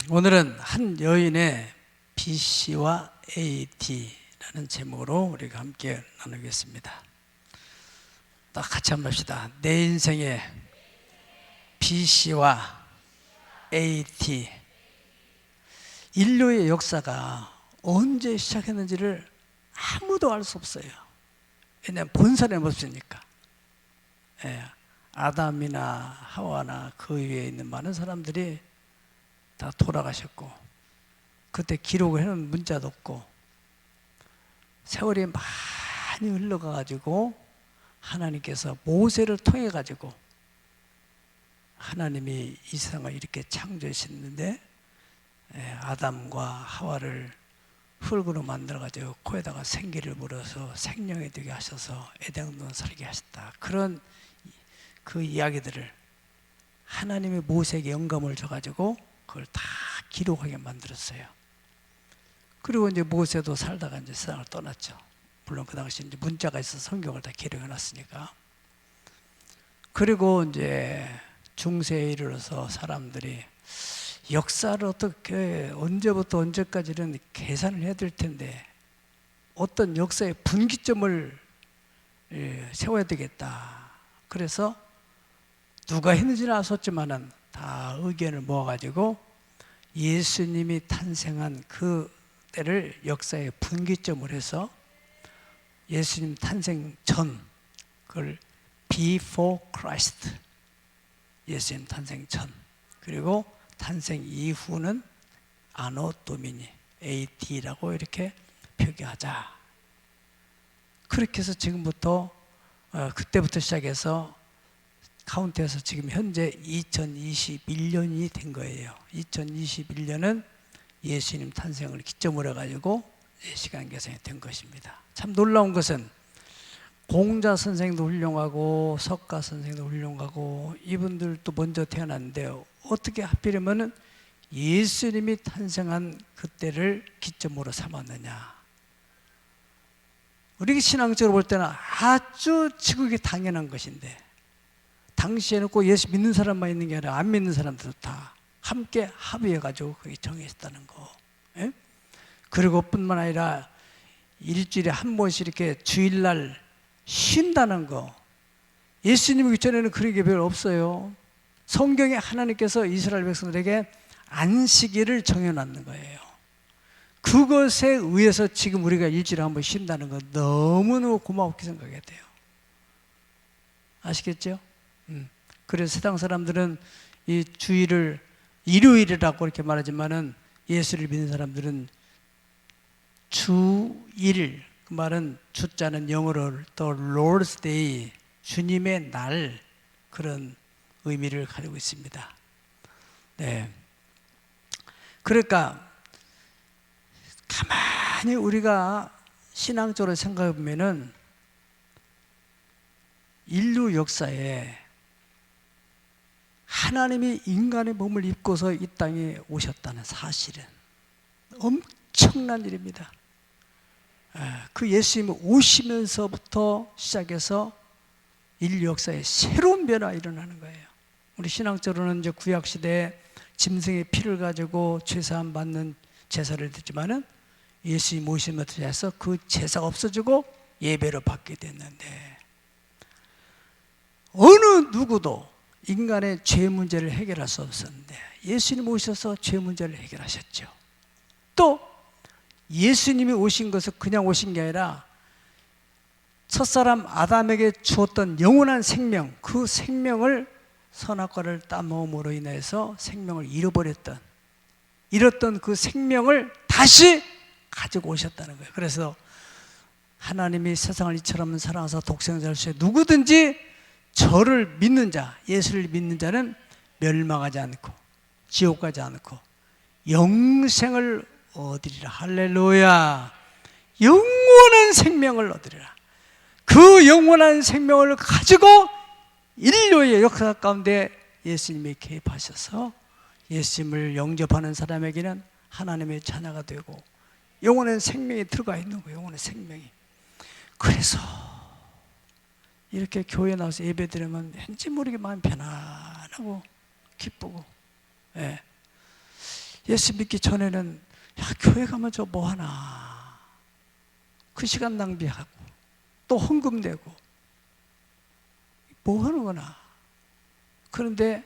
오늘은 한 여인의 BC와 AD라는 제목으로 우리가 함께 나누겠습니다. 딱 같이 한번 합시다. 내 인생의 BC와 AD. 인류의 역사가 언제 시작했는지를 아무도 알 수 없어요. 왜냐하면 본산에 없으니까. 아담이나 하와나 그 위에 있는 많은 사람들이 다 돌아가셨고, 그때 기록을 해놓은 문자도 없고, 세월이 많이 흘러가가지고 하나님께서 모세를 통해 가지고 하나님이 이 세상을 이렇게 창조하셨는데, 아담과 하와를 흙으로 만들어가지고 코에다가 생기를 물어서 생명이 되게 하셔서 에덴동산 살게 하셨다. 그런 그 이야기들을 하나님이 모세에게 영감을 줘가지고 그걸 다 기록하게 만들었어요. 그리고 이제 모세도 살다가 이제 세상을 떠났죠. 물론 그 당시 이제 문자가 있어서 성경을 다 기록해 놨으니까. 그리고 이제 중세에 이르러서 사람들이 역사를 어떻게 언제부터 언제까지는 계산을 해야 될 텐데 어떤 역사의 분기점을 세워야 되겠다. 그래서 누가 했는지는 알 수 없지만은 다 의견을 모아가지고 예수님이 탄생한 그 때를 역사의 분기점을 해서 예수님 탄생 전, 그걸 Before Christ, 예수님 탄생 전, 그리고 탄생 이후는 아노 도미니, AD라고 이렇게 표기하자. 그렇게 해서 지금부터 그때부터 시작해서 카운트해서 지금 현재 2021년이 된 거예요. 2021년은 예수님 탄생을 기점으로 해가지고 시간 계산이 된 것입니다. 참 놀라운 것은 공자 선생도 훌륭하고 석가 선생도 훌륭하고 이분들도 먼저 태어났는데 어떻게 하필이면 예수님이 탄생한 그때를 기점으로 삼았느냐. 우리 신앙적으로 볼 때는 아주 지극히 당연한 것인데, 당시에는 꼭 예수 믿는 사람만 있는 게 아니라 안 믿는 사람들도 다 함께 합의해가지고 그게 정했다는 거. 그리고 뿐만 아니라 일주일에 한 번씩 이렇게 주일날 쉰다는 거. 예수님이 전에는 그런 게 별로 없어요. 성경에 하나님께서 이스라엘 백성들에게 안식일을 정해놨는 거예요. 그것에 의해서 지금 우리가 일주일에 한 번 쉰다는 건 너무너무 고맙게 생각해야 돼요. 아시겠죠? 그래서 세상 사람들은 이 주일을 일요일이라고 이렇게 말하지만은 예수를 믿는 사람들은 주일, 그 말은 주자는 영어로 또 Lord's Day, 주님의 날, 그런 의미를 가지고 있습니다. 네. 그러니까 가만히 우리가 신앙적으로 생각해 보면은 인류 역사에 하나님이 인간의 몸을 입고서 이 땅에 오셨다는 사실은 엄청난 일입니다. 그 예수님이 오시면서부터 시작해서 인류 역사에 새로운 변화가 일어나는 거예요. 우리 신앙적으로는 이제 구약 시대에 짐승의 피를 가지고 제사함 받는 제사를 드리지만은 예수님 오시면서 해서 그 제사가 없어지고 예배로 받게 됐는데, 어느 누구도 인간의 죄 문제를 해결할 수 없었는데 예수님 오셔서 죄 문제를 해결하셨죠. 또 예수님이 오신 것은 그냥 오신 게 아니라 첫사람 아담에게 주었던 영원한 생명, 그 생명을 선악과를 따먹음으로 인해서 생명을 잃었던 그 생명을 다시 가지고 오셨다는 거예요. 그래서 하나님이 세상을 이처럼 사랑하사 독생자를 주셔 누구든지 저를 믿는 자, 예수를 믿는 자는 멸망하지 않고 지옥 가지 않고 영생을 얻으리라. 할렐루야. 영원한 생명을 얻으리라. 그 영원한 생명을 가지고 인류의 역사 가운데 예수님이 개입하셔서 예수님을 영접하는 사람에게는 하나님의 자녀가 되고 영원한 생명이 들어가 있는 거예요. 영원한 생명이. 그래서 이렇게 교회에 나와서 예배 드리면 왠지 모르게 마음이 편안하고 기쁘고, 예수 믿기 전에는 야, 교회 가면 저 뭐 하나, 그 시간 낭비하고 또 헌금 내고 뭐 하는 거나. 그런데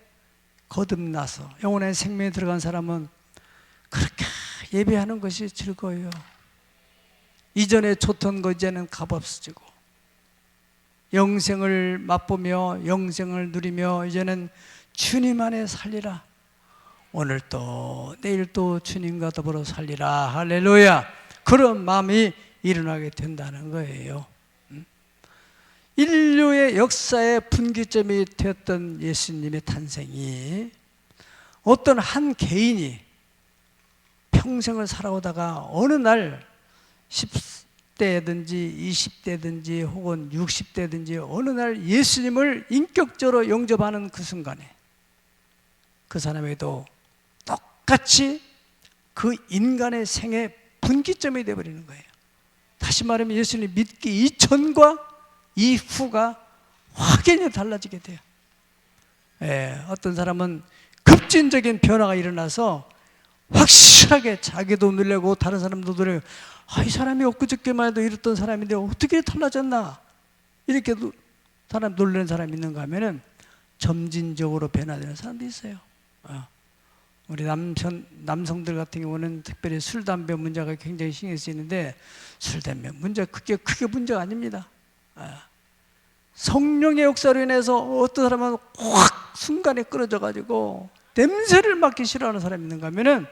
거듭나서 영혼의 생명에 들어간 사람은 그렇게 예배하는 것이 즐거워요. 이전에 좋던 거 이제는 값없어지고, 영생을 맛보며 영생을 누리며 이제는 주님 안에 살리라. 오늘 또 내일 또 주님과 더불어 살리라. 할렐루야. 그런 마음이 일어나게 된다는 거예요. 인류의 역사의 분기점이 되었던 예수님의 탄생이 어떤 한 개인이 평생을 살아오다가 어느 날 10대든지 20대든지 혹은 60대든지 어느 날 예수님을 인격적으로 영접하는 그 순간에 그 사람에도 똑같이 그 인간의 생애 분기점이 되어버리는 거예요. 다시 말하면 예수님 믿기 이전과 이후가 확연히 달라지게 돼요. 어떤 사람은 급진적인 변화가 일어나서 확실하게 자기도 놀라고 다른 사람도 놀라고, 이 사람이 엊그저께만 해도 이랬던 사람인데 어떻게 달라졌나, 이렇게 사람 놀라는 사람이 있는가 하면은 점진적으로 변화되는 사람도 있어요. 우리 남성들 같은 경우는 특별히 술, 담배 문제가 굉장히 신경 쓰이는데, 술, 담배 문제 크게 문제가 아닙니다. 성령의 역사로 인해서 어떤 사람은 확 순간에 끊어져 가지고 냄새를 맡기 싫어하는 사람이 있는가 하면은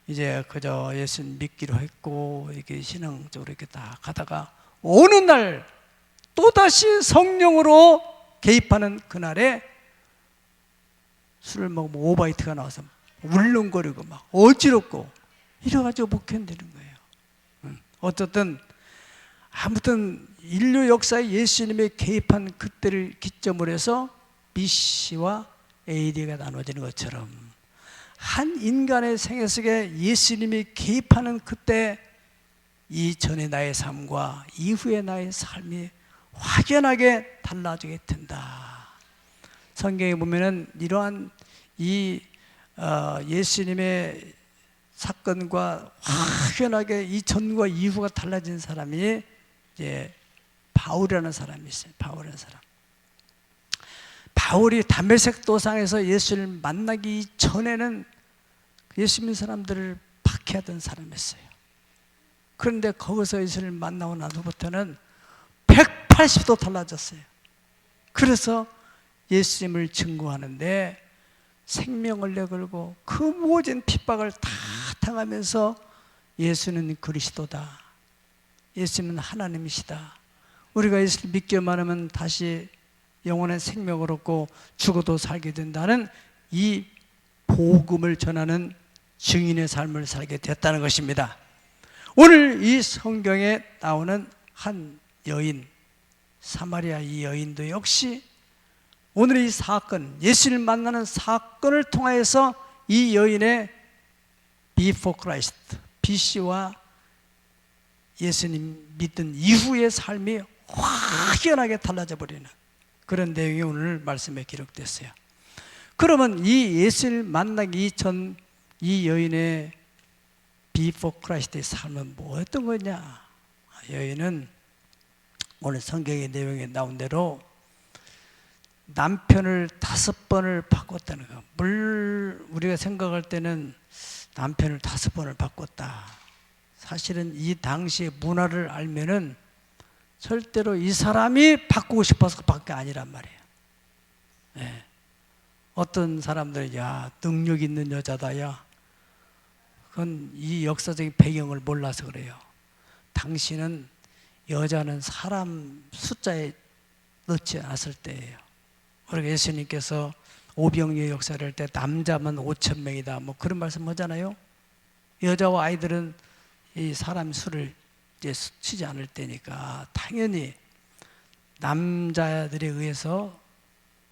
이제 그저 예수 믿기로 했고 이렇게 신앙적으로 이렇게 딱 가다가 어느 날 또다시 성령으로 개입하는 그날에 술을 먹으면 오바이트가 나와서 울렁거리고 막 어지럽고 이래가지고 못 견디는 거예요. 어쨌든 아무튼 인류 역사에 예수님이 개입한 그때를 기점으로 해서 BC와 AD가 나눠지는 것처럼 한 인간의 생애 속에 예수님이 개입하는 그때 이전의 나의 삶과 이후의 나의 삶이 확연하게 달라지게 된다. 성경에 보면은 이러한 예수님의 사건과 확연하게 이 전과 이후가 달라진 사람이 이제 바울이라는 사람이 있어요. 바울이라는 사람. 바울이 다메섹 도상에서 예수를 만나기 전에는 예수 믿는 사람들을 박해하던 사람이었어요. 그런데 거기서 예수를 만나고 나서부터는 180도 달라졌어요. 그래서 예수님을 증거하는데 생명을 내걸고 그 모든 핍박을 다 당하면서 예수는 그리스도다, 예수는 하나님이시다, 우리가 예수를 믿기만 하면 다시 영원한 생명을 얻고 죽어도 살게 된다는 이 복음을 전하는 증인의 삶을 살게 됐다는 것입니다. 오늘 이 성경에 나오는 한 여인, 사마리아 이 여인도 역시 오늘 이 사건, 예수를 만나는 사건을 통하여서 이 여인의 Before Christ, BC와 예수님 믿은 이후의 삶이 확연하게 달라져 버리는 그런 내용이 오늘 말씀에 기록됐어요. 그러면 이 예수를 만나기 전 이 여인의 Before Christ의 삶은 뭐였던 거냐? 여인은 오늘 성경의 내용에 나온 대로 남편을 5번을 바꿨다는 거. 우리가 생각할 때는 남편을 5번을 바꿨다. 사실은 이 당시의 문화를 알면은 절대로 이 사람이 바꾸고 싶어서밖에 아니란 말이에요. 네. 어떤 사람들이 야 능력 있는 여자다, 야 그건 이 역사적인 배경을 몰라서 그래요. 당시는 여자는 사람 숫자에 넣지 않았을 때예요. 우리가 예수님께서 오병이의 역사를 할 때 남자만 5,000명이다 뭐 그런 말씀 하잖아요. 여자와 아이들은 이 사람 수를 이제 치지 않을 때니까 당연히 남자들에 의해서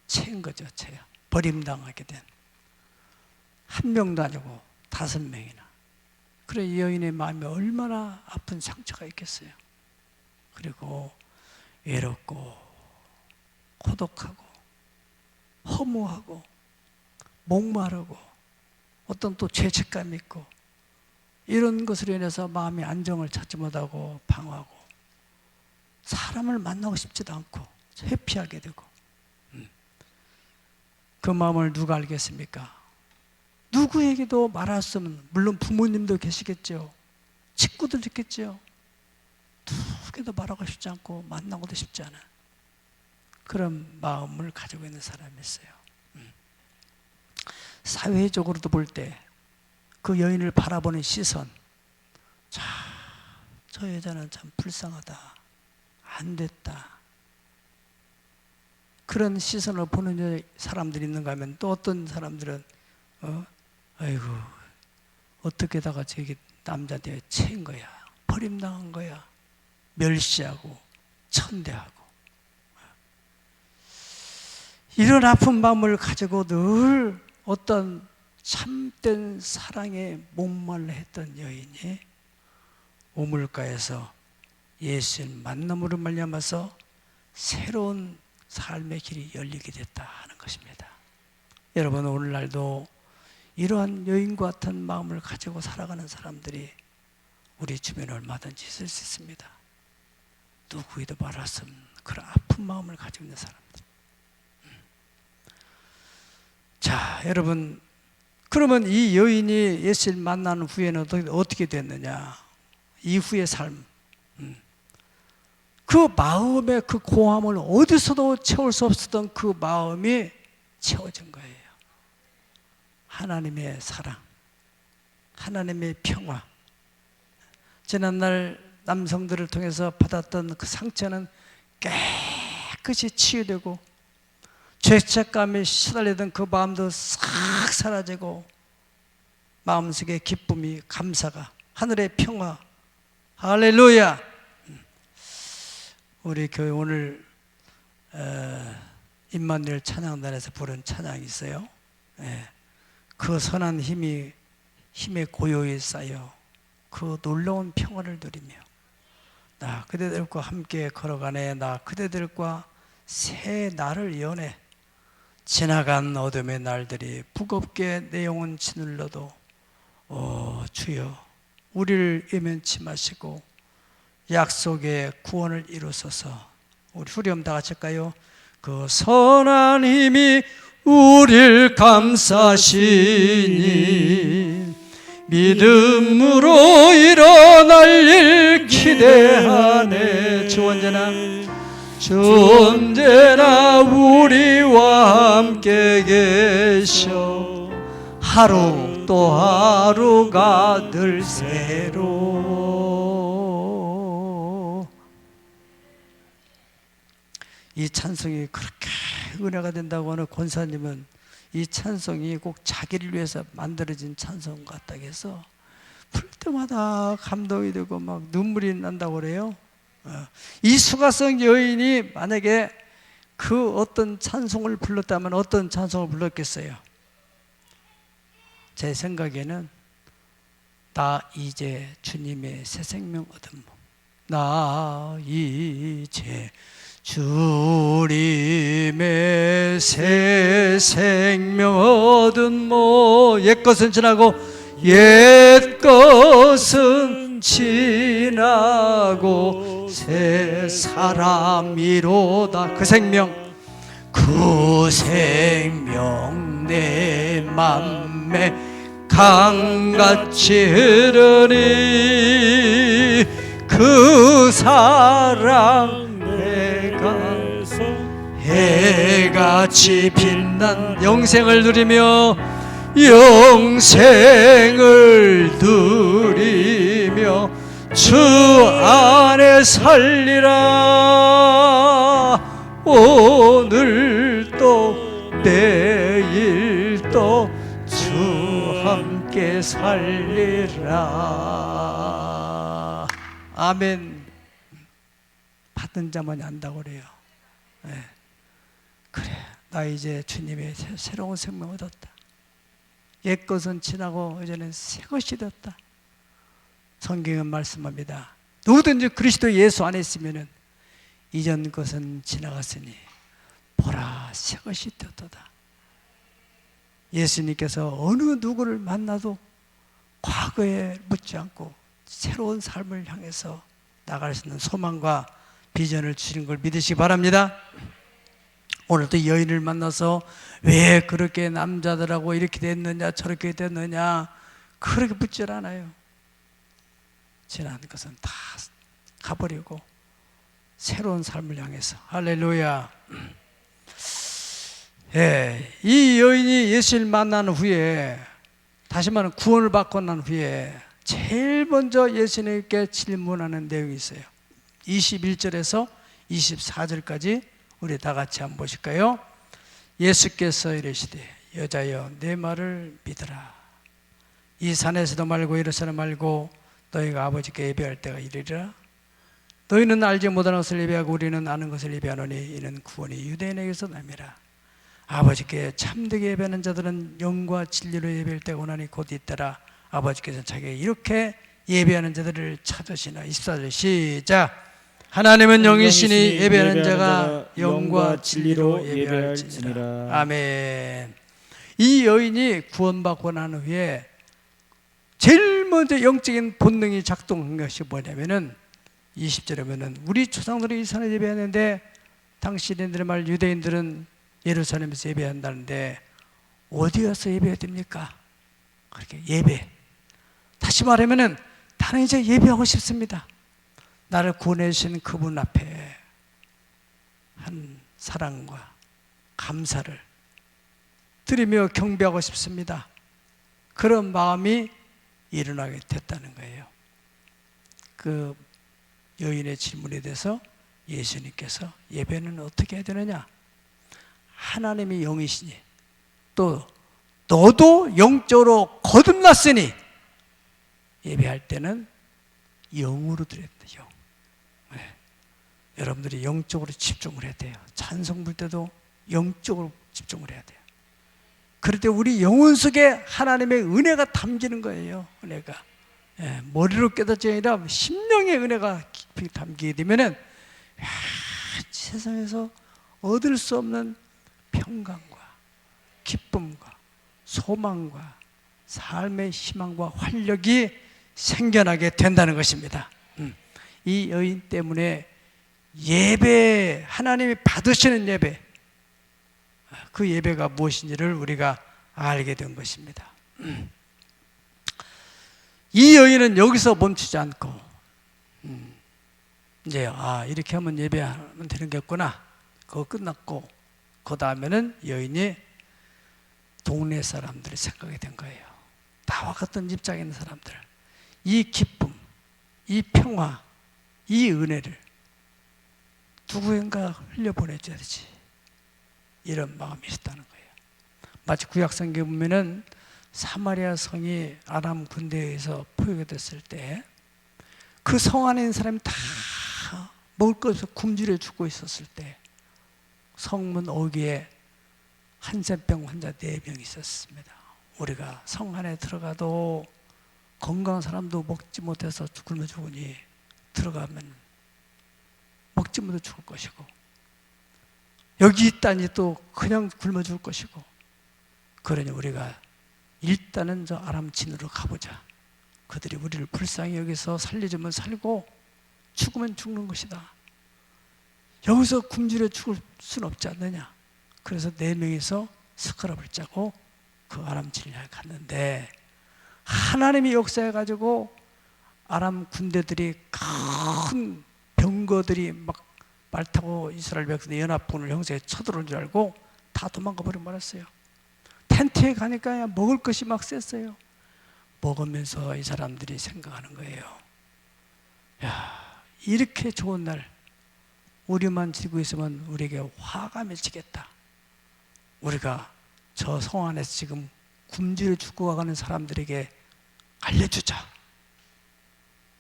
채인 거죠. 채요. 버림당하게 된. 한 명도 아니고 5명이나. 그래 이 여인의 마음에 얼마나 아픈 상처가 있겠어요. 그리고 외롭고 고독하고 허무하고 목마르고 어떤 또 죄책감이 있고, 이런 것으로 인해서 마음의 안정을 찾지 못하고 방황하고 사람을 만나고 싶지도 않고 회피하게 되고, 그 마음을 누가 알겠습니까? 누구에게도 말할 수 없는, 물론 부모님도 계시겠죠, 친구들도 있겠죠. 누구에게도 말하고 싶지 않고 만나고도 싶지 않은 그런 마음을 가지고 있는 사람이 있어요. 사회적으로도 볼 때 그 여인을 바라보는 시선, 자, 저 여자는 참 불쌍하다, 안 됐다, 그런 시선을 보는 사람들이 있는가 하면, 또 어떤 사람들은 아이고 어떻게다가 저기 남자한테 채인 거야, 버림당한 거야, 멸시하고 천대하고, 이런 아픈 마음을 가지고 늘 어떤 참된 사랑에 목말라 했던 여인이 우물가에서 예수님 만남으로 말미암아서 새로운 삶의 길이 열리게 됐다 하는 것입니다. 여러분, 오늘날도 이러한 여인과 같은 마음을 가지고 살아가는 사람들이 우리 주변에 얼마든지 있을 수 있습니다. 누구에도 말할 수 없는 그런 아픈 마음을 가지고 있는 사람들. 자, 여러분, 그러면 이 여인이 예수를 만난 후에는 어떻게 됐느냐? 이후의 삶, 그 마음의 그 공함을 어디서도 채울 수 없었던 그 마음이 채워진 거예요. 하나님의 사랑, 하나님의 평화. 지난날 남성들을 통해서 받았던 그 상처는 깨끗이 치유되고, 죄책감에 시달리던 그 마음도 싹 사라지고, 마음속에 기쁨이, 감사가, 하늘의 평화, 할렐루야. 우리 교회 오늘 임마누엘 찬양단에서 부른 찬양이 있어요. 그 선한 힘에 고요히 쌓여 그 놀라운 평화를 누리며, 나 그대들과 함께 걸어가네, 나 그대들과 새 날을 여네. 지나간 어둠의 날들이 무겁게 내 영혼 짓눌러도 주여 우리를 외면치 마시고 약속의 구원을 이루소서. 우리 후렴 다 같이 할까요? 그 선한 힘이 우리를 감싸시니 믿음으로 일어날 일 기대하네. 주 언제나 우리와 함께 계셔. 하루 또 하루가 늘 새로. 이 찬송이 그렇게 은혜가 된다고 하는 권사님은 이 찬송이 꼭 자기를 위해서 만들어진 찬송 같다고 해서 부를 때마다 감동이 되고 막 눈물이 난다고 그래요. 이 수가성 여인이 만약에 그 어떤 찬송을 불렀다면 어떤 찬송을 불렀겠어요? 제 생각에는 나 이제 주님의 새 생명 얻은 몸, 나 이제 주님의 새 생명 얻은 몸. 옛것은 지나고 옛것은 지나고 새 사람이로다. 그 생명 내 맘에 강같이 흐르니 그 사랑 내가 해같이 빛난 영생을 누리며 주 안에 살리라. 오늘도 내일도 주 함께 살리라. 아멘. 받은 자만이 안다고 그래요. 네. 그래, 나 이제 주님의 새로운 생명 얻었다. 옛것은 지나고 이제는 새것이 되었다. 성경은 말씀합니다. 누구든지 그리스도 예수 안에 있으면 이전 것은 지나갔으니 보라 새것이 되었도다. 예수님께서 어느 누구를 만나도 과거에 묻지 않고 새로운 삶을 향해서 나갈 수 있는 소망과 비전을 주신 걸 믿으시기 바랍니다. 오늘도 여인을 만나서 왜 그렇게 남자들하고 이렇게 됐느냐 저렇게 됐느냐 그렇게 묻질 않아요. 지난 것은 다 가버리고 새로운 삶을 향해서 할렐루야. 예, 이 여인이 예수를 만난 후에 다시 말하면 구원을 받고 난 후에 제일 먼저 예수님께 질문하는 내용이 있어요. 21절에서 24절까지 우리 다 같이 한번 보실까요? 예수께서 이르시되 여자여 내 말을 믿으라. 이 산에서도 말고 예루살렘 말고 너희가 아버지께 예배할 때가 이르리라. 너희는 알지 못하는 것을 예배하고 우리는 아는 것을 예배하노니 이는 구원이 유대인에게서 남이라. 아버지께 참되게 예배하는 자들은 영과 진리로 예배할 때가 오나니 곧 있더라. 아버지께서 자기가 이렇게 예배하는 자들을 찾으시나. 24절 시작. 하나님은 영이시니 예배하는 자가 영과 진리로 예배할지니라. 아멘. 이 여인이 구원받고 난 후에 제일 먼저 영적인 본능이 작동한 것이 뭐냐면은 20절에 보면은 우리 조상들이 이 산에 예배하는데 당신들의 말 유대인들은 예루살렘에서 예배한다는데 어디 가서 예배해야 됩니까? 그렇게 예배. 다시 말하면은 나는 이제 예배하고 싶습니다. 나를 구원해 주신 그분 앞에 한 사랑과 감사를 드리며 경배하고 싶습니다. 그런 마음이 일어나게 됐다는 거예요. 그 여인의 질문에 대해서 예수님께서 예배는 어떻게 해야 되느냐? 하나님이 영이시니 또 너도 영적으로 거듭났으니 예배할 때는 영으로 드려야 돼요. 네. 여러분들이 영적으로 집중을 해야 돼요. 찬송 부를 때도 영적으로 집중을 해야 돼요. 그럴 때 우리 영혼 속에 하나님의 은혜가 담기는 거예요. 은혜가. 예, 머리로 깨닫지 아니라 심령의 은혜가 깊이 담기게 되면은 세상에서 얻을 수 없는 평강과 기쁨과 소망과 삶의 희망과 활력이 생겨나게 된다는 것입니다. 이 여인 때문에 예배, 하나님이 받으시는 예배, 그 예배가 무엇인지를 우리가 알게 된 것입니다. 이 여인은 여기서 멈추지 않고 이제 이렇게 하면 예배하면 되는 게였구나. 그거 끝났고 그 다음에는 여인이 동네 사람들이 생각이 된 거예요. 나와 같은 입장에 있는 사람들, 이 기쁨, 이 평화, 이 은혜를 누구인가 흘려보내줘야 되지, 이런 마음이 있었다는 거예요. 마치 구약성경에 보면은 사마리아 성이 아람 군대에 의해서 포위가 됐을 때 그 성 안에 있는 사람이 다 먹을 것 없어서 굶주려 죽고 있었을 때 성문 어귀에 한센병 환자 4명 있었습니다. 우리가 성 안에 들어가도 건강한 사람도 먹지 못해서 굶어 죽으니 들어가면 먹지 못해 죽을 것이고, 여기 있다니 또 그냥 굶어 죽을 것이고, 그러니 우리가 일단은 저 아람진으로 가보자. 그들이 우리를 불쌍히 여기서 살려주면 살고 죽으면 죽는 것이다. 여기서 굶주려 죽을 수는 없지 않느냐. 그래서 4명이서 스크럽을 짜고 그 아람진을 향해 갔는데, 하나님이 역사해가지고 아람 군대들이 큰 병거들이 막 말 타고 이스라엘 백성들 연합군을 형성해 쳐들어온 줄 알고 다 도망가 버려 말았어요. 텐트에 가니까 먹을 것이 막 셌어요. 먹으면서 이 사람들이 생각하는 거예요. 야, 이렇게 좋은 날 우리만 지고 있으면 우리에게 화가 맺히겠다. 우리가 저 성 안에서 지금 굶주려 죽고 가는 사람들에게 알려주자.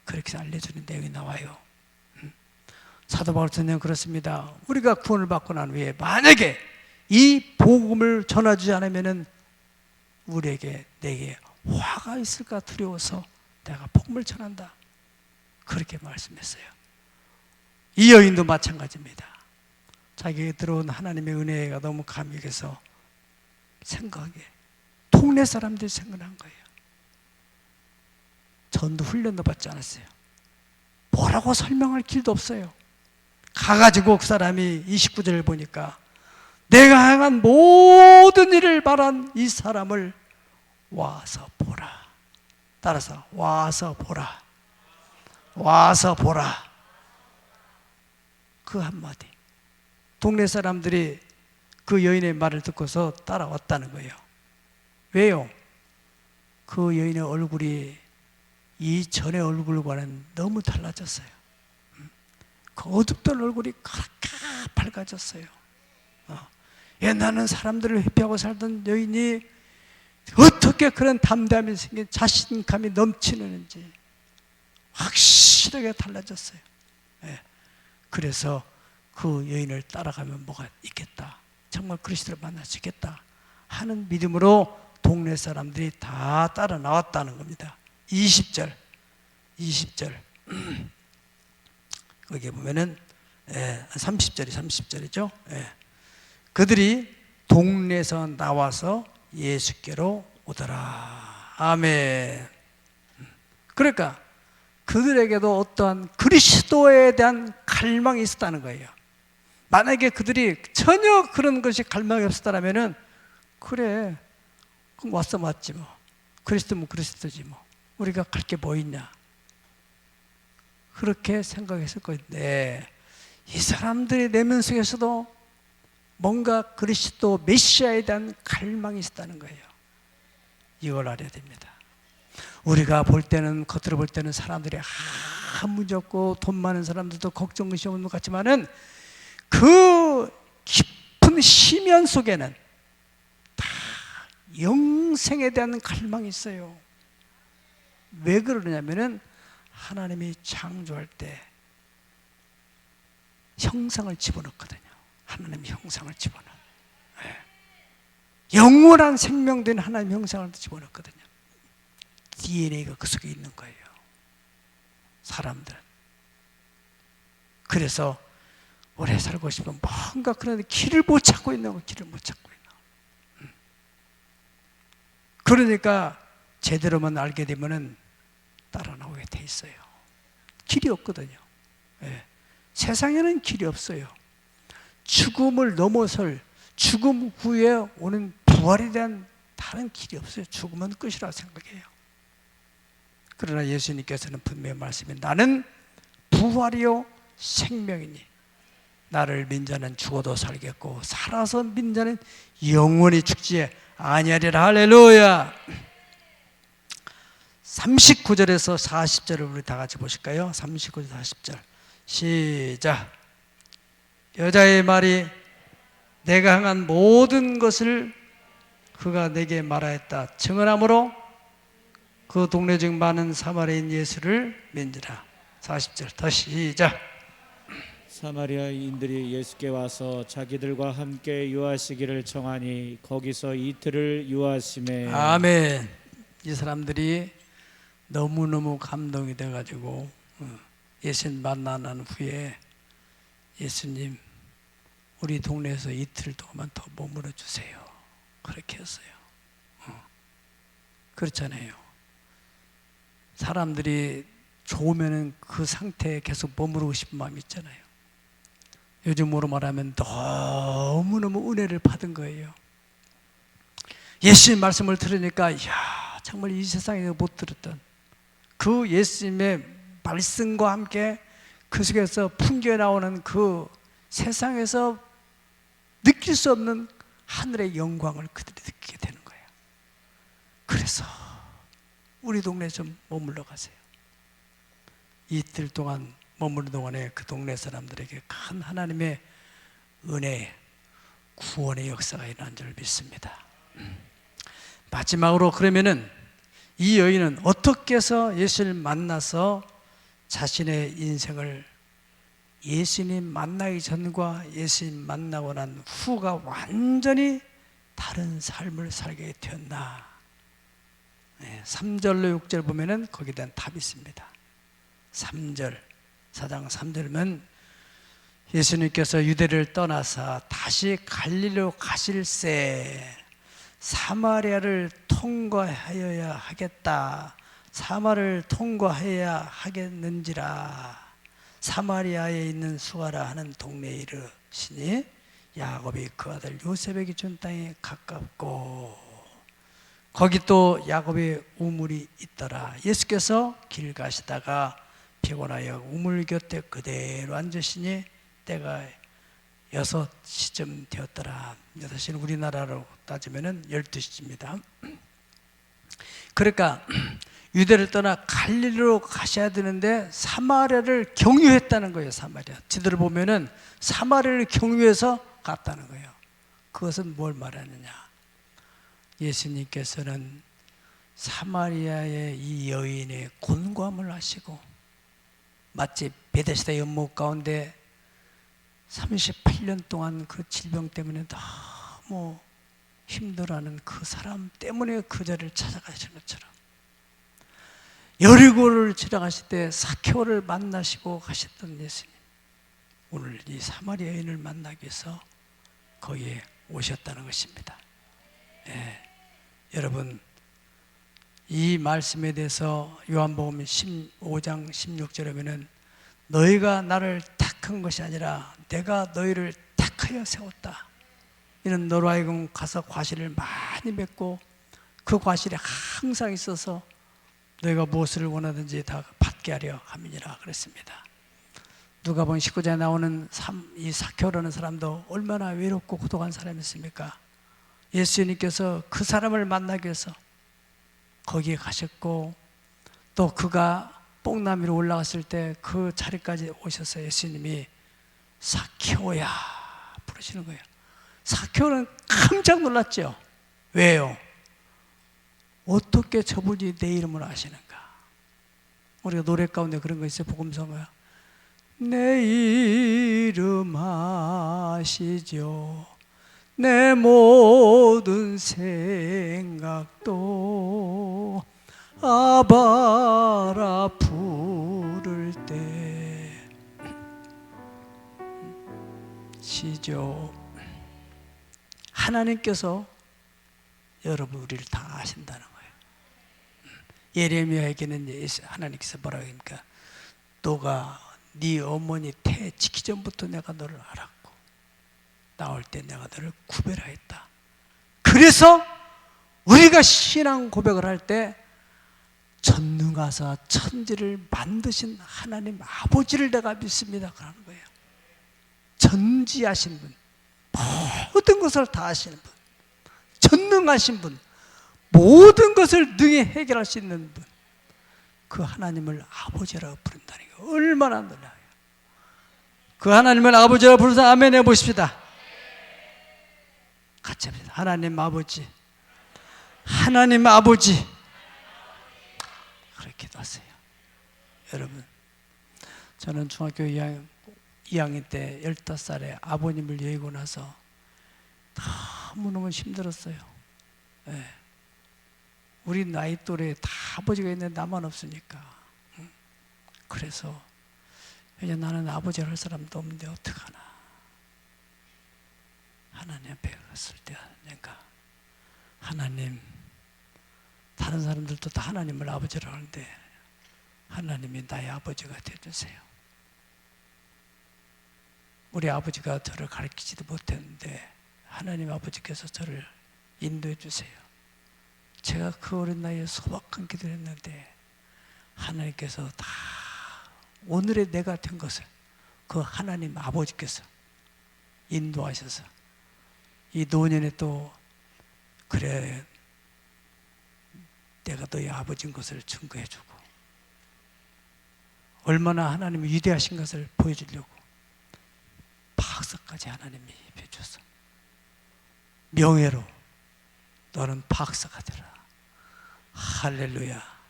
그렇게 알려주는 내용이 나와요. 사도 바울 선생은 그렇습니다. 우리가 구원을 받고 난 후에 만약에 이 복음을 전해주지 않으면 우리에게, 내게 화가 있을까 두려워서 내가 복음을 전한다. 그렇게 말씀했어요. 이 여인도 마찬가지입니다. 자기에게 들어온 하나님의 은혜가 너무 감격해서 생각하게, 동네 사람들이 생각난 거예요. 전도 훈련도 받지 않았어요. 뭐라고 설명할 길도 없어요. 가가지고 그 사람이 29절을 보니까 내가 행한 모든 일을 말한 이 사람을 와서 보라. 따라서 와서 보라. 와서 보라. 그 한마디. 동네 사람들이 그 여인의 말을 듣고서 따라왔다는 거예요. 왜요? 그 여인의 얼굴이 이전의 얼굴과는 너무 달라졌어요. 그 어둡던 얼굴이 그렇게 밝아졌어요. 옛날에는 사람들을 회피하고 살던 여인이 어떻게 그런 담대함이 생긴 자신감이 넘치는지 확실하게 달라졌어요. 그래서 그 여인을 따라가면 뭐가 있겠다, 정말 그리스도를 만날 수 있겠다 하는 믿음으로 동네 사람들이 다 따라 나왔다는 겁니다. 20절 거기에 보면은 30절이죠. 그들이 동네에서 나와서 예수께로 오더라. 아멘. 그러니까 그들에게도 어떠한 그리스도에 대한 갈망이 있었다는 거예요. 만약에 그들이 전혀 그런 것이 갈망이 없었다면 그래, 그럼 왔어 맞지 뭐. 그리스도면 그리스도지 뭐. 우리가 갈 게 뭐 있냐. 그렇게 생각했을 건데 이 사람들의 내면 속에서도 뭔가 그리스도 메시아에 대한 갈망이 있었다는 거예요. 이걸 알아야 됩니다. 우리가 볼 때는, 겉으로 볼 때는 사람들이 아무 문제 없고 돈 많은 사람들도 걱정 의심 없는 것 같지만은 그 깊은 심연 속에는 다 영생에 대한 갈망이 있어요. 왜 그러냐면은 하나님이 창조할 때 형상을 집어넣거든요. 하나님 형상을 집어넣어. 영원한 생명된 하나님 형상을 집어넣거든요. DNA가 그 속에 있는 거예요. 사람들은. 그래서 오래 살고 싶으면 뭔가 그런 길을 못 찾고 있는 거, 길을 못 찾고 있는 거. 그러니까 제대로만 알게 되면은 따라 나오게 돼 있어요. 길이 없거든요. 세상에는 길이 없어요. 죽음을 넘어설, 죽음 후에 오는 부활에 대한 다른 길이 없어요. 죽음은 끝이라고 생각해요. 그러나 예수님께서는 분명히 말씀해, 나는 부활이요 생명이니 나를 믿는 자는 죽어도 살겠고 살아서 믿는 자는 영원히 죽지 아니하리라. 할렐루야. 39절에서 40절을 우리 다 같이 보실까요? 39절 40절 시작. 여자의 말이 내가 행한 모든 것을 그가 내게 말하였다 증언하므로 그 동네 중 많은 사마리아인 예수를 믿으라. 40절 다시 시작. 사마리아인들이 예수께 와서 자기들과 함께 유하시기를 청하니 거기서 이틀을 유하시매. 아멘. 이 사람들이 너무너무 감동이 돼가지고 예수님 만나는 후에 예수님 우리 동네에서 이틀 동안 더 머물러 주세요. 그렇게 했어요. 그렇잖아요. 사람들이 좋으면은 그 상태에 계속 머무르고 싶은 마음이 있잖아요. 요즘으로 말하면 너무너무 은혜를 받은 거예요. 예수님 말씀을 들으니까 이야, 정말 이 세상에 못 들었던 그 예수님의 말씀과 함께 그 속에서 풍겨 나오는 그 세상에서 느낄 수 없는 하늘의 영광을 그들이 느끼게 되는 거예요. 그래서 우리 동네에 좀 머물러 가세요. 이틀 동안 머무는 동안에 그 동네 사람들에게 큰 하나님의 은혜, 구원의 역사가 일어난 줄 믿습니다. 마지막으로 그러면은 이 여인은 어떻게 해서 예수를 만나서 자신의 인생을 예수님 만나기 전과 예수님 만나고 난 후가 완전히 다른 삶을 살게 되었나? 3절로 6절 보면은 거기에 대한 답이 있습니다. 3절, 4장 3절은 예수님께서 유대를 떠나서 다시 갈릴리로 가실새 사마리아를 통과하여야 하겠다. 사마를 통과해야 하겠는지라. 사마리아에 있는 수가라 하는 동네에 이르시니 야곱이 그 아들 요셉에게 준 땅에 가깝고 거기 또 야곱의 우물이 있더라. 예수께서 길 가시다가 피곤하여 우물 곁에 그대로 앉으시니 때가 6시쯤 되었더라. 6시는 우리나라로 따지면 12시입니다. 그러니까 유대를 떠나 갈릴리로 가셔야 되는데 사마리아를 경유했다는 거예요. 사마리아. 지도를 보면은 사마리아를 경유해서 갔다는 거예요. 그것은 뭘 말하느냐? 예수님께서는 사마리아의 이 여인의 곤고함을 아시고 마치 베데스다 연못 가운데 38년 동안 그 질병 때문에 너무 힘들어하는 그 사람 때문에 그 자리를 찾아가시는 것처럼 여리고를 지나가실 때 사케오를 만나시고 가셨던 예수님, 오늘 이 사마리아 여인을 만나기 위해서 거기에 오셨다는 것입니다. 여러분, 이 말씀에 대해서 요한복음 15장 16절에 보면 너희가 나를 택한 것이 아니라 내가 너희를 택하여 세웠다. 이는 너로 하여금 가서 과실을 많이 맺고 그 과실이 항상 있어서 너희가 무엇을 원하든지 다 받게 하려 함이니라 그랬습니다. 누가복음 19장에 나오는 이 사케오라는 사람도 얼마나 외롭고 고독한 사람이었습니까? 예수님께서 그 사람을 만나기 위해서 거기에 가셨고 또 그가 뽕나무 위로 올라갔을 때 그 자리까지 오셔서 예수님이 사케오야 부르시는 거예요. 사케오는 깜짝 놀랐죠. 왜요? 어떻게 저분이 내 이름을 아시는가? 우리가 노래 가운데 그런 거 있어요. 복음성어야. 내 이름 아시죠. 내 모든 생각도 아바라 부를 때 시죠. 하나님께서 여러분 우리를 다 아신다는 거예요. 예레미야에게는 하나님께서 뭐라고 합니까? 너가 네 어머니 태 지기 전부터 내가 너를 알았고 나올 때 내가 너를 구별하였다. 그래서 우리가 신앙 고백을 할 때 전능하사 천지를 만드신 하나님 아버지를 내가 믿습니다 그러는 거예요. 전지하신 분, 모든 것을 다 아시는 분, 전능하신 분, 모든 것을 능히 해결할 수 있는 분, 그 하나님을 아버지라고 부른다는 게 얼마나 놀라워요. 그 하나님을 아버지라고 부르서 아멘 해보십시다. 같이 합시다. 하나님 아버지, 하나님 아버지. 그렇게 기도하세요. 여러분, 저는 중학교 2학년 때 15살에 아버님을 여의고 나서 너무너무 힘들었어요. 네. 우리 나이 또래에 다 아버지가 있는데 나만 없으니까. 그래서 이제 나는 아버지를 할 사람도 없는데 어떡하나. 하나님 앞에 갔을 때 내가 하나님, 다른 사람들도 다 하나님을 아버지라고 하는데 하나님이 나의 아버지가 되어주세요. 우리 아버지가 저를 가르치지도 못했는데 하나님 아버지께서 저를 인도해 주세요. 제가 그 어린 나이에 소박한 기도를 했는데 하나님께서 다 오늘의 내가 된 것을 그 하나님 아버지께서 인도하셔서 이 노년에 또 그래 내가 너희 아버지인 것을 증거해주고 얼마나 하나님이 위대하신 것을 보여주려고 박사까지 하나님이 입혀줘서 명예로 너는 박사가 되라. 할렐루야.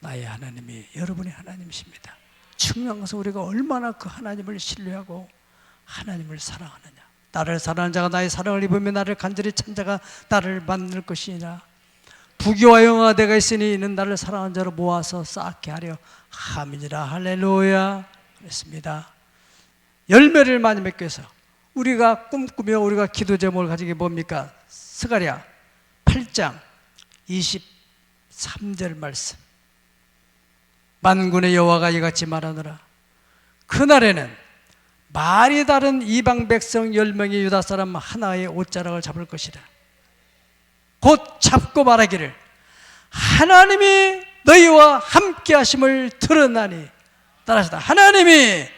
나의 하나님이 여러분의 하나님이십니다. 중요한 것은 우리가 얼마나 그 하나님을 신뢰하고 하나님을 사랑하느냐. 나를 사랑하는 자가 나의 사랑을 입으며 나를 간절히 찬 자가 나를 만날 것이니라. 부귀와 영화가 내가 있으니 이는 나를 사랑하는 자로 모아서 쌓게 하려 함이니라. 할렐루야. 그렇습니다. 열매를 많이 맺기 위해서 우리가 꿈꾸며 우리가 기도 제목을 가지게 뭡니까? 스가랴 8장 23절 말씀. 만군의 여호와가 이같이 말하노라. 그날에는 말이 다른 이방 백성 10명이 유다 사람 하나의 옷자락을 잡을 것이라. 곧 잡고 말하기를 하나님이 너희와 함께 하심을 들었나니. 따라하시다. 하나님이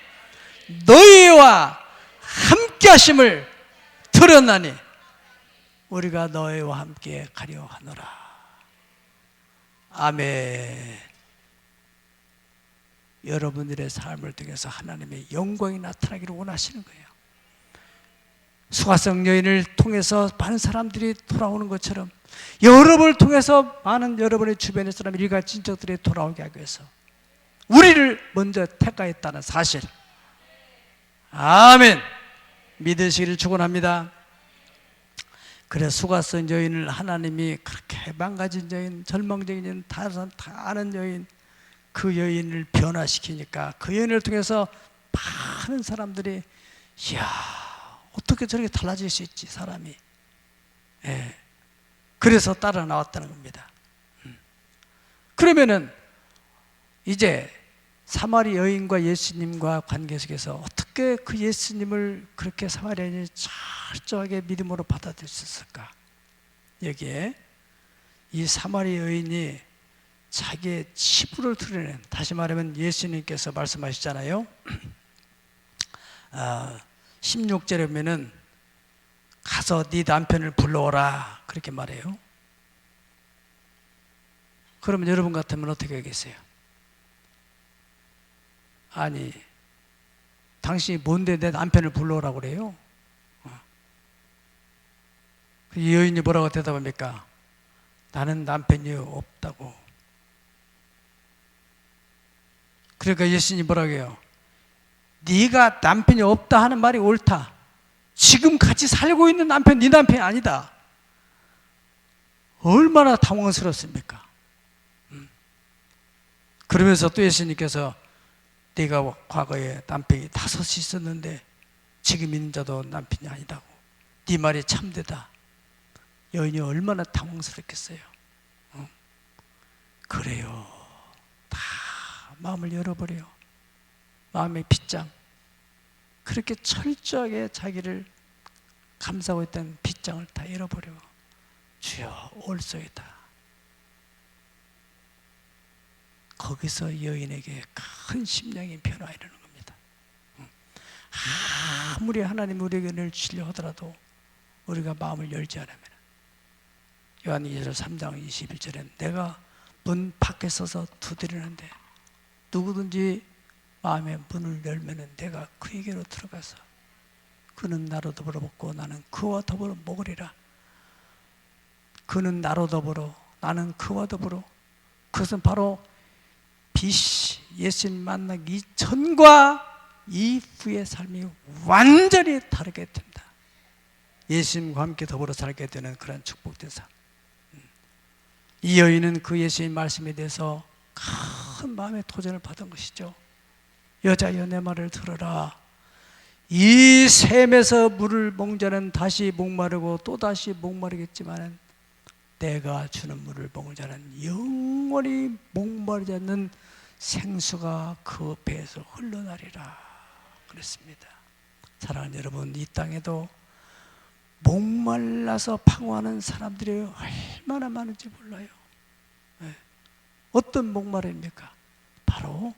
너희와 함께 하심을 들었나니 우리가 너희와 함께 가려 하노라. 아멘. 여러분들의 삶을 통해서 하나님의 영광이 나타나기를 원하시는 거예요. 수가성 여인을 통해서 많은 사람들이 돌아오는 것처럼 여러분을 통해서 많은 여러분의 주변의 사람, 일가 친척들이 돌아오게 하기 위해서 우리를 먼저 택하였다는 사실, 아멘, 믿으시기를 축원합니다. 그래 수가성 여인을 하나님이 그렇게 망가진 여인, 절망적인 여인, 다 아는 여인, 그 여인을 변화시키니까 그 여인을 통해서 많은 사람들이 이야 어떻게 저렇게 달라질 수 있지 사람이. 예. 그래서 따라 나왔다는 겁니다. 그러면은 이제 사마리 여인과 예수님과 관계 속에서 어떻게 그 예수님을 그렇게 사마리아인이 철저하게 믿음으로 받아들일 수 있을까? 여기에 이 사마리 여인이 자기의 치부를 드러낸, 다시 말하면 예수님께서 말씀하시잖아요. 16절에 보면은 가서 네 남편을 불러오라 그렇게 말해요. 그러면 여러분 같으면 어떻게 하겠어요? 아니 당신이 뭔데 내 남편을 불러오라고 그래요? 이 여인이 뭐라고 대답합니까? 나는 남편이 없다고. 그러니까 예수님이 뭐라고 해요? 네가 남편이 없다 하는 말이 옳다. 지금 같이 살고 있는 남편 네 남편이 아니다. 얼마나 당황스럽습니까? 그러면서 또 예수님께서 네가 과거에 남편이 5이 있었는데 지금 있는 자도 남편이 아니다고. 네 말이 참되다. 여인이 얼마나 당황스럽겠어요. 그래요. 다 마음을 열어버려요. 마음의 빗장, 그렇게 철저하게 자기를 감싸고 있던 빗장을 다 열어버려. 주여 올소이다. 거기서 여인에게 큰 심령의 변화가 일어나는 겁니다. 아무리 하나님 우리에게 은혜를 주시려 하더라도 우리가 마음을 열지 않으면, 요한계시록 3장 21절에 내가 문 밖에 서서 두드리는데 누구든지 마음의 문을 열면은 내가 그에게로 들어가서 그는 나로 더불어 먹고 나는 그와 더불어 먹으리라. 그는 나로 더불어 나는 그와 더불어. 그것은 바로 예수님 만나기 전과 이후의 삶이 완전히 다르게 됩니다. 예수님과 함께 더불어 살게 되는 그런 축복된 삶. 이 여인은 그 예수님 말씀에 대해서 큰 마음의 도전을 받은 것이죠. 여자여 내 말을 들어라. 이 샘에서 물을 먹는 자는 다시 목마르고 또다시 목마르겠지만 내가 주는 물을 먹는 자는 영원히 목마르지 않는 생수가 그 배에서 흘러나리라 그랬습니다. 사랑하는 여러분, 이 땅에도 목말라서 방황하는 사람들이 얼마나 많은지 몰라요. 어떤 목마름입니까? 바로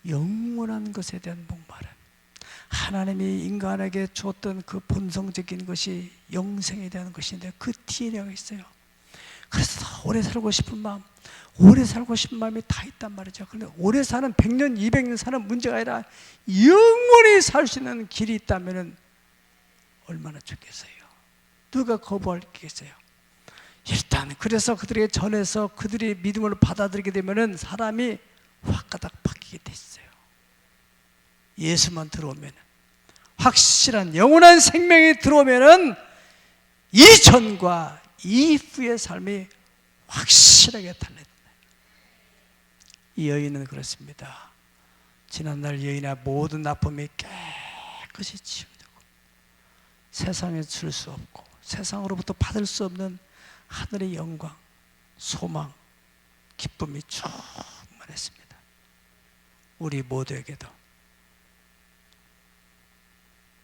영원한 것에 대한 목마름. 하나님이 인간에게 줬던 그 본성적인 것이 영생에 대한 것인데 그 DNA가 있어요. 그래서 더 오래 살고 싶은 마음, 오래 살고 싶은 마음이 다 있단 말이죠. 그런데 오래 사는 100년, 200년 사는 문제가 아니라 영원히 살 수 있는 길이 있다면 얼마나 좋겠어요. 누가 거부할 게 있어요? 일단 그래서 그들에게 전해서 그들이 믿음을 받아들이게 되면 사람이 확가닥 바뀌게 돼 있어요. 예수만 들어오면, 확실한 영원한 생명이 들어오면 이전과 이후의 삶이 확실하게 달라집니다. 이 여인은 그렇습니다. 지난날 여인의 모든 아픔이 깨끗이 치유되고 세상에 줄 수 없고 세상으로부터 받을 수 없는 하늘의 영광, 소망, 기쁨이 충만했습니다. 우리 모두에게도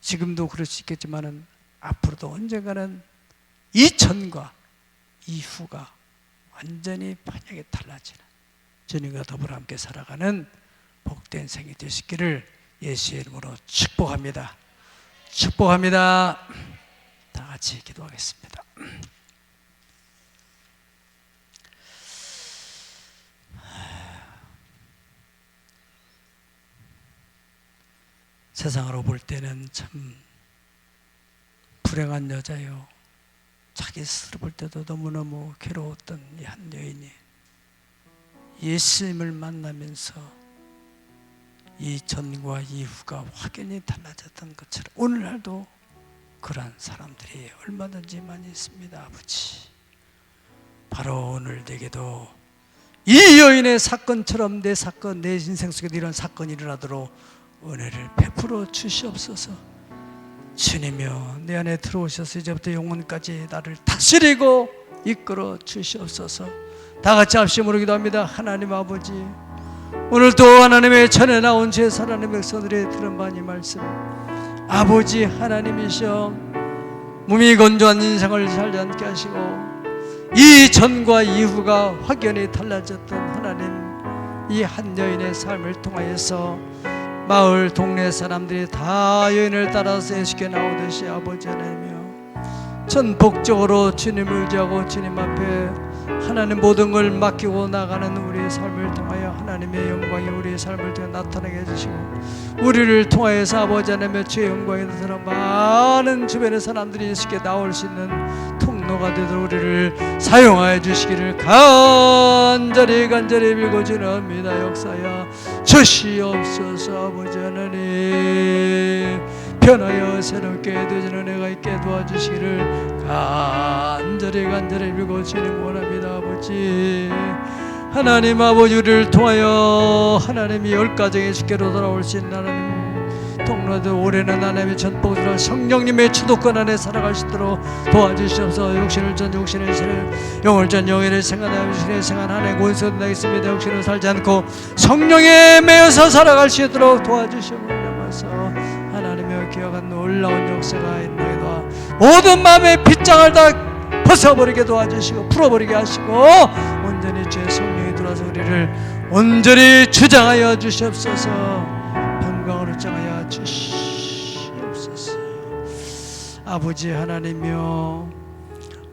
지금도 그럴 수 있겠지만은 앞으로도 언젠가는 이전과 이후가 완전히 방향이 달라지는 주님과 더불어 함께 살아가는 복된 생이 되시기를 예수의 이름으로 축복합니다. 축복합니다. 다 같이 기도하겠습니다. 세상으로 볼 때는 참 불행한 여자요, 자기 스스로 볼 때도 너무너무 괴로웠던 이 한 여인이 예수님을 만나면서 이 전과 이후가 확연히 달라졌던 것처럼 오늘날도 그러한 사람들이 얼마든지 많이 있습니다. 아버지, 바로 오늘 내게도 이 여인의 사건처럼 내 사건, 내 인생 속에도 이런 사건이 일어나도록 은혜를 베풀어 주시옵소서. 주님이여, 내 안에 들어오셔서 이제부터 영혼까지 나를 다스리고 이끌어 주시옵소서. 다 같이 합심으로 기도합니다. 하나님 아버지, 오늘 또 하나님의 전에 나온 제 하나님의 백성들의 들은 바니 말씀, 아버지 하나님이시여, 몸이 건조한 인생을 살지 않게 하시고 이 전과 이후가 확연히 달라졌던 하나님, 이 한 여인의 삶을 통하여서 마을 동네 사람들이 다 여인을 따라서 예수께 나오듯이 아버지 하나님이여, 전폭적으로 주님을 의지하고 주님 앞에 하나님 모든 걸 맡기고 나가는 우리의 삶을 통하여 하나님의 영광이 우리의 삶을 통해 나타나게 해주시고, 우리를 통하여서 아버지 하나님의 주의 영광에 드러 많은 주변의 사람들이 예수께 나올 수 있는 통로가 되도록 우리를 사용하여 주시기를 간절히 빌고 주옵니다. 역사야 주시옵소서. 아버지 하나님, 변하여 새롭게 되지는 은혜가 있게 도와주시기를 간절히 빌고 주님 원합니다. 아버지 하나님, 아버지 우리를 통하여 하나님이 10가정의 주께로 돌아올 수 있는 하나님 통로들, 올해는 하나님의 전복으로 성령님의 주도권 안에 살아갈 수 있도록 도와주시옵소서. 육신을 전 육신의 신을, 영을 전 영의 생각하여 주시는 생각 하나님 원수도 나겠습니다. 육신을 살지 않고 성령에 매여서 살아갈 수 있도록 도와주시옵소서. 하나님의 기억한 놀라운 역사가 일어나게 도와 모든 마음의 빗장을 다 벗어버리게 도와주시고 풀어버리게 하시고 온전히 주의 성령이 들어와서 우리를 온전히 주장하여 주시옵소서. 평강으로 정하여 주시옵소서. 아버지 하나님이여,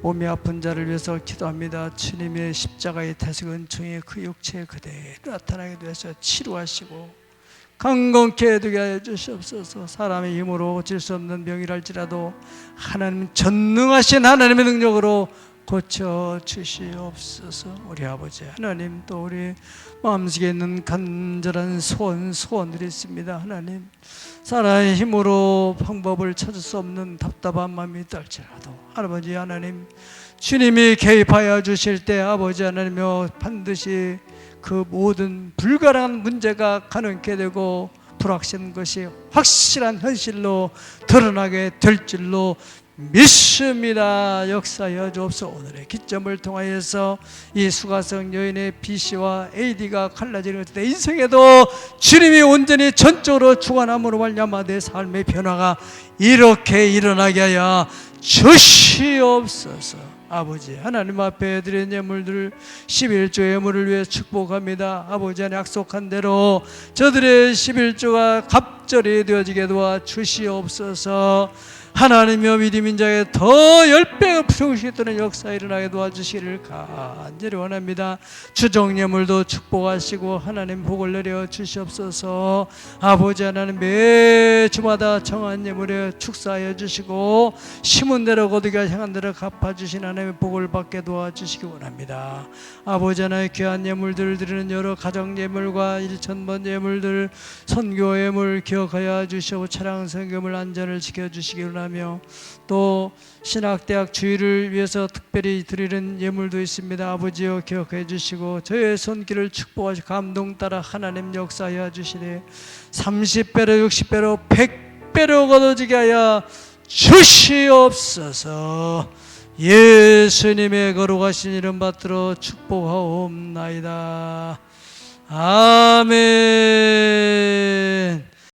몸이 아픈 자를 위해서 기도합니다. 주님의 십자가의 태색 은총이 그 육체에 그대로 나타나게 되어서 치료하시고 강건케 해두게 하여 주시옵소서. 사람의 힘으로 고칠 수 없는 병이랄지라도 하나님 전능하신 하나님의 능력으로 고쳐 주시옵소서. 우리 아버지 하나님, 또 우리 마음속에 있는 간절한 소원들이 있습니다. 하나님, 사람의 힘으로 방법을 찾을 수 없는 답답한 마음이 있달지라도 아버지 하나님, 주님이 개입하여 주실 때 아버지 하나님이여, 반드시 그 모든 불가능한 문제가 가능케 되고 불확실한 것이 확실한 현실로 드러나게 될 줄로 믿습니다. 역사여 주옵소서. 오늘의 기점을 통하여서 이 수가성 여인의 BC와 AD가 갈라지는 내 인생에도 주님이 온전히 전적으로 주관함으로 말미암아 내 삶의 변화가 이렇게 일어나게 하여 주시옵소서. 아버지 하나님 앞에 드린 예물들 11조 예물을 위해 축복합니다. 아버지 하나님, 약속한 대로 저들의 11조가 갑절이 되어지게 도와 주시옵소서. 하나님여, 믿음 인자에 더 10배가 부족시키는 역사 일어나게 도와주시기를 간절히 원합니다. 주정 예물도 축복하시고 하나님 복을 내려 주시옵소서. 아버지 하나님, 매 주마다 정한 예물에 축사하여 주시고 심은 대로 거두기가 향한 대로 갚아주신 하나님의 복을 받게 도와주시기 원합니다. 아버지 하나님, 귀한 예물들을 드리는 여러 가정 예물과 일천번 예물들, 선교 예물 기억하여 주시고 차량 성금을 안전을 지켜주시기 원합니다. 또 신학대학 주의를 위해서 특별히 드리는 예물도 있습니다. 아버지여, 기억해 주시고 저의 손길을 축복하시고 감동 따라 하나님 역사하여 주시니 30배로 60배로 100배로 거둬지게 하여 주시옵소서. 예수님의 거룩하신 이름 받들어 축복하옵나이다. 아멘.